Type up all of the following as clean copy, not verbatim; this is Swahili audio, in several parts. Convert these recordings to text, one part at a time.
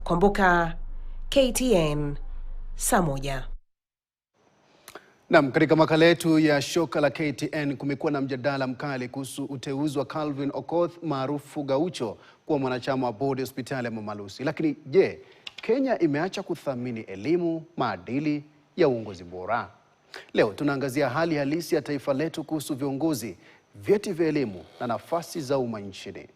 Kwamboka, KTN, saa moja. Naam, katika makala yetu ya shoka la KTN kumekuwa na mjadala mkali kuhusu uteuzi wa Calvin Okoth maarufu Gaucho kuwa mwanachama wa bodi ya hospitali ya Mama Lucy. Lakini je, Kenya imeacha kuthamini elimu, maadili ya uongozi bora? Leo tunaangazia hali halisi ya taifa letu kuhusu viongozi, vyeti vya elimu na nafasi za umma nchini.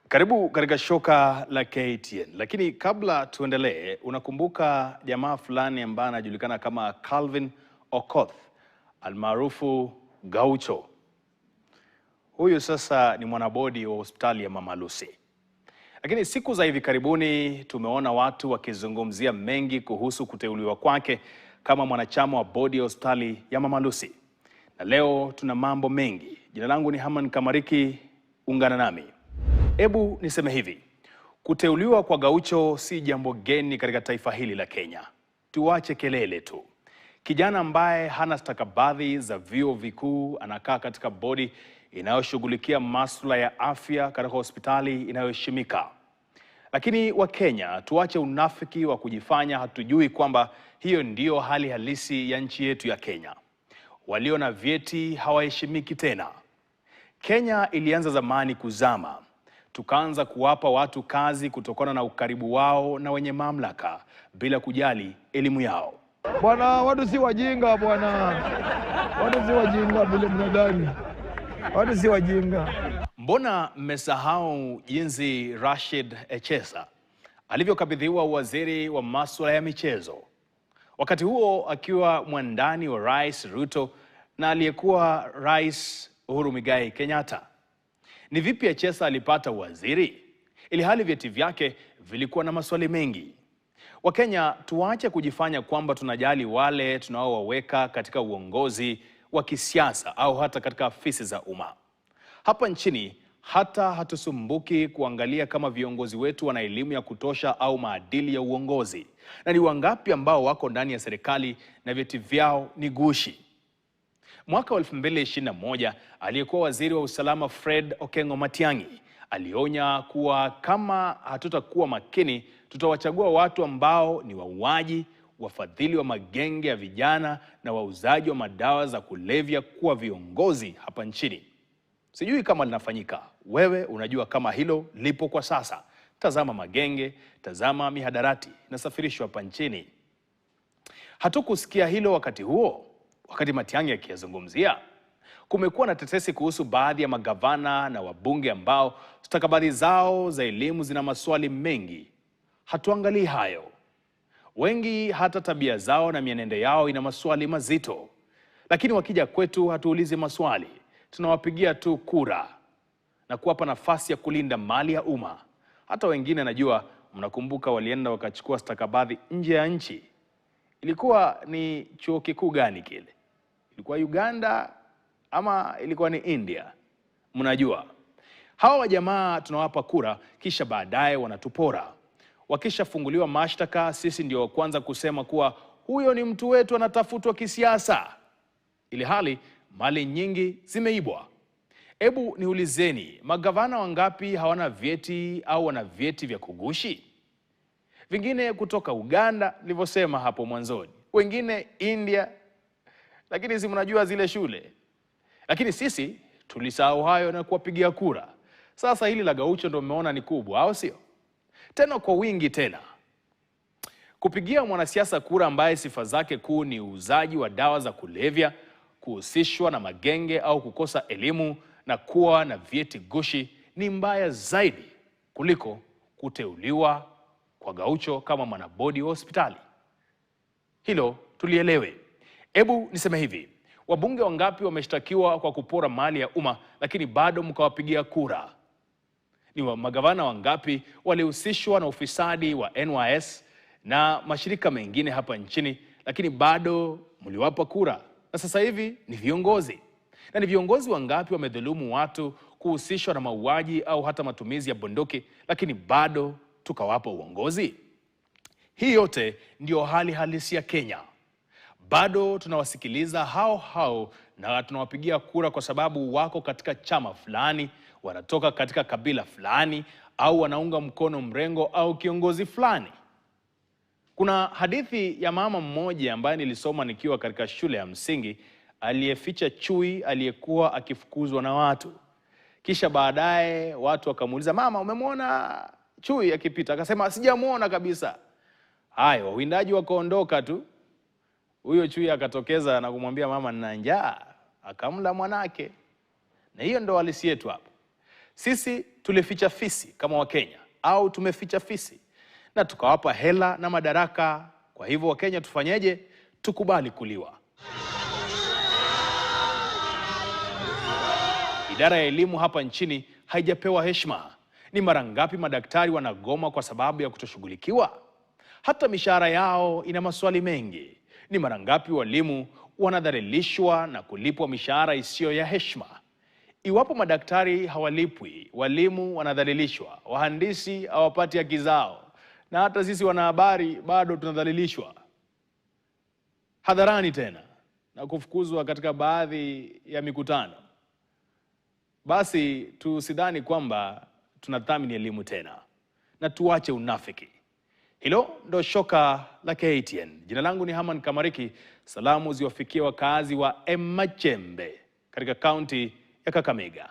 Karibu katika shoka la KTN. Lakini kabla tuendelee, unakumbuka jamaa fulani ambaye anajulikana kama Calvin Okoth almaarufu Gaucho? Huyu sasa ni mwanabodi wa hospitali ya Mama Lucy. Lakini siku za hivi karibuni tumeona watu wakizungumzia mengi kuhusu kuteuliwa kwake kama mwanachama wa bodi ya hospitali ya Mama Lucy. Na leo tuna mambo mengi. Jina langu ni Haman Kamariki, ungana nami. Hebu niseme hivi, kuteuliwa kwa Gaucho si jambo geni katika taifa hili la Kenya. Tuache kelele tu. Kijana ambaye hana stakabadhi za vyuo vikuu anakaa katika bodi inayoshughulikia masuala ya afya katika hospitali inayoheshimika. Lakini Wakenya, tuache unafiki wa kujifanya hatujui kwamba hiyo ndiyo hali halisi ya nchi yetu ya Kenya. Walio na vyeti hawaheshimiki tena. Kenya ilianza zamani kuzama. Tukaanza kuwapa watu kazi kutokana na ukaribu wao na wenye mamlaka bila kujali elimu yao. Bwana, watu si wajinga bwana. Watu si wajinga vile mnadhani. Watu si wajinga. Mbona mmesahau jinsi Rashid Echesa alivyokabidhiwa waziri wa masuala ya michezo, wakati huo akiwa mwandani wa Rais Ruto na aliyekuwa Rais Uhuru Muigai Kenyatta? Ni vipi Echesa alipata waziri ili hali vyeti vyake vilikuwa na maswali mengi? Wakenya, tuache kujifanya kwamba tunajali wale tunaowaweka katika uongozi wa kisiasa au hata katika afisi za umma. Hapa nchini hata hatusumbuki kuangalia kama viongozi wetu wana elimu ya kutosha au maadili ya uongozi. Na ni wangapi ambao wako ndani ya serikali na vyeti vyao ni gushi? Mwaka wa 2021, aliyekuwa waziri wa usalama Fred Okengo Matiang'i alionya kuwa kama hatutakuwa makini, tutawachagua watu ambao ni wauaji, wafadhili wa magenge ya vijana na wauzaji wa madawa za kulevya kuwa viongozi hapa nchini. Sijui kama linafanyika. Wewe unajua kama hilo lipo kwa sasa. Tazama magenge, tazama mihadarati inasafirishwa hapa nchini. Hatukusikia hilo wakati huo. Wakati Matiang'i akizungumzia, kumekuwa na tetesi kuhusu baadhi ya magavana na wabunge ambao stakabadhi zao za elimu zina maswali mengi. Hatuangalii hayo. Wengi hata tabia zao na mienendo yao ina maswali mazito. Lakini wakija kwetu hatuulizi maswali. Tunawapigia tu kura na kuwapa nafasi ya kulinda mali ya umma. Hata wengine najua mnakumbuka walienda wakachukua stakabadhi nje ya nchi. Ilikuwa ni chuo kikuu gani kile? Ilikuwa Uganda ama ilikuwa ni India? Mnajua. Hawa jamaa tunawapa kura kisha baadaye wanatupora. Wakishafunguliwa mashtaka, sisi ndio wa kwanza kusema kuwa huyo ni mtu wetu anatafutwa kisiasa, ili hali mali nyingi zimeibwa. Hebu niulizeni, magavana wangapi hawana vyeti au wana vyeti vya kugushi? Vingine kutoka Uganda, nilivyosema hapo mwanzoni. Wengine India. Lakini si mnajua zile shule. Lakini sisi tulisahau hayo na kuwapigia kura. Sasa hili la Gaucho ndio mmeona ni kubwa, au sio? Tena kwa wingi tena. Kupigia mwanasiasa kura ambaye sifa zake kuu ni uuzaji wa dawa za kulevya, kuhusishwa na magenge au kukosa elimu na kuwa na vyeti gushi ni mbaya zaidi kuliko kuteuliwa kwa Gaucho kama mwanabodi wa hospitali. Hilo tulielewe. Hebu niseme hivi, wabunge wangapi wameshtakiwa kwa kupora mali ya umma lakini bado mkawapigia kura? Ni magavana wangapi walihusishwa na ufisadi wa NYS na mashirika mengine hapa nchini lakini bado mliwapa kura? Na sasa hivi ni viongozi. Na ni viongozi wangapi wamedhulumu watu, kuhusishwa na mauaji au hata matumizi ya bunduki lakini bado tukawapa uongozi? Hii yote ndio hali halisi ya Kenya. Bado tunawasikiliza hao na tunawapigia kura kwa sababu wako katika chama fulani, wanatoka katika kabila fulani, au wanaunga mkono mrengo au kiongozi fulani. Kuna hadithi ya mama mmoja ambaye nilisoma nikiwa katika shule ya msingi, aliyeficha chui aliyekuwa akifukuzwa na watu. Kisha baadaye watu wakamuuliza, mama, umemwona chui akipita? Akasema, sijamuona kabisa. Hayo wawindaji wakaondoka tu. Huyo chui akatokeza na kumwambia mama, nina njaa, akamla mwanake. Na hiyo ndo halisi yetu hapa. Sisi tulificha fisi kama Wakenya, au tumeficha fisi na tukawapa hela na madaraka. Kwa hivyo Wakenya tufanyeje? Tukubali kuliwa. Idara ya elimu hapa nchini haijapewa heshima. Ni mara ngapi madaktari wanagoma kwa sababu ya kutoshughulikiwa? Hata mishahara yao ina maswali mengi. Ni mara ngapi walimu wanadhalilishwa na kulipwa mishahara isiyo ya heshima? Iwapo madaktari hawalipwi, walimu wanadhalilishwa, wahandisi hawapati haki zao, na hata sisi wanahabari bado tunadhalilishwa hadharani tena na kufukuzwa katika baadhi ya mikutano. Basi tusidhani kwamba tunathamini elimu tena, na tuache unafiki. Hilo ndo shoka la KTN. Jina langu ni Haman Kamariki. Salamu ziwafikie wakazi wa Emachembe katika kaunti ya Kakamega.